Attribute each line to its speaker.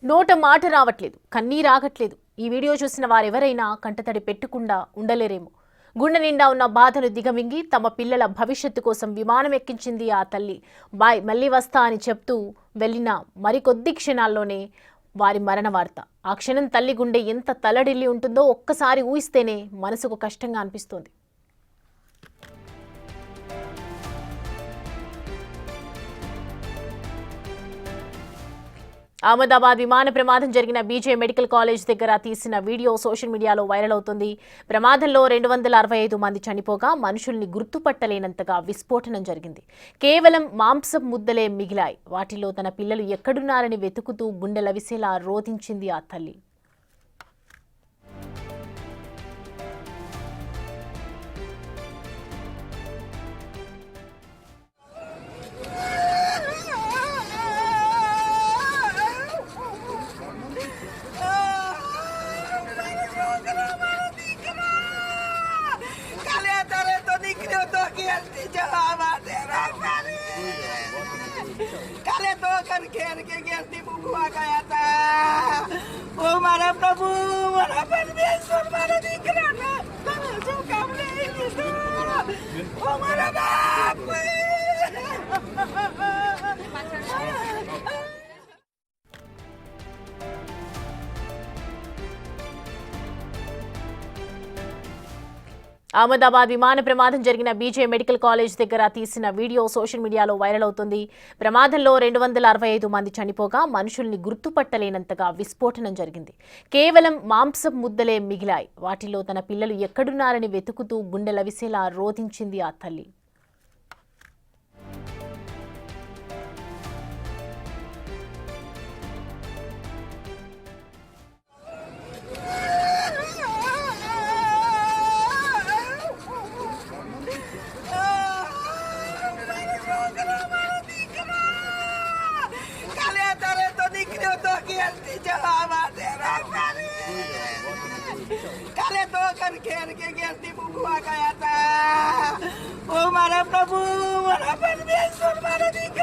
Speaker 1: నోట మాట రావట్లేదు, కన్నీరు ఆగట్లేదు. ఈ వీడియో చూసిన వారెవరైనా కంటతడి పెట్టకుండా ఉండలేరేమో. గుండె నిండా ఉన్న బాధను దిగమింగి తమ పిల్లల భవిష్యత్తు కోసం విమానం ఎక్కించింది ఆ తల్లి. బాయ్, మళ్ళీ వస్తా అని చెప్తూ వెళ్ళిన మరికొద్ది క్షణాల్లోనే వారి మరణ వార్త. ఆ క్షణం తల్లి గుండె ఎంత తల్లడిల్లి ఉంటుందో ఒక్కసారి ఊహిస్తేనే మనసుకు కష్టంగా అనిపిస్తోంది. అహ్మదాబాద్ విమాన ప్రమాదం జరిగిన బీజే మెడికల్ కాలేజ్ దగ్గర తీసిన వీడియో సోషల్ మీడియాలో వైరల్ అవుతుంది. ప్రమాదంలో 265 మంది చనిపోగా మనుషుల్ని గుర్తుపట్టలేనంతగా విస్ఫోటనం జరిగింది. కేవలం మాంసం ముద్దలే మిగిలాయి. వాటిలో తన పిల్లలు ఎక్కడున్నారని వెతుకుతూ గుండెలవిసేలా రోధించింది ఆ తల్లి.
Speaker 2: काले तो कर घेर के गिरती बुआ गया था। ओ मारा प्रभु, मारा परमेश्वर, मारा दीकरा ना तने जो काम ले लीधो। ओ मारा बाप
Speaker 1: అహ్మదాబాద్ విమాన ప్రమాదం జరిగిన బీజే మెడికల్ కాలేజ్ దగ్గర తీసిన వీడియో సోషల్ మీడియాలో వైరల్ అవుతుంది. ప్రమాదంలో 265 మంది చనిపోగా మనుషుల్ని గుర్తుపట్టలేనంతగా విస్ఫోటనం జరిగింది. కేవలం మాంసం ముద్దలే మిగిలాయి. వాటిలో తన పిల్లలు ఎక్కడున్నారని వెతుకుతూ గుండెలవిసేలా రోధించింది ఆ తల్లి.
Speaker 2: काले तो कर घेर के गिरती बुआ गया था। ओ मारा प्रभु, मारा परमेश्वर, मारा दीकरा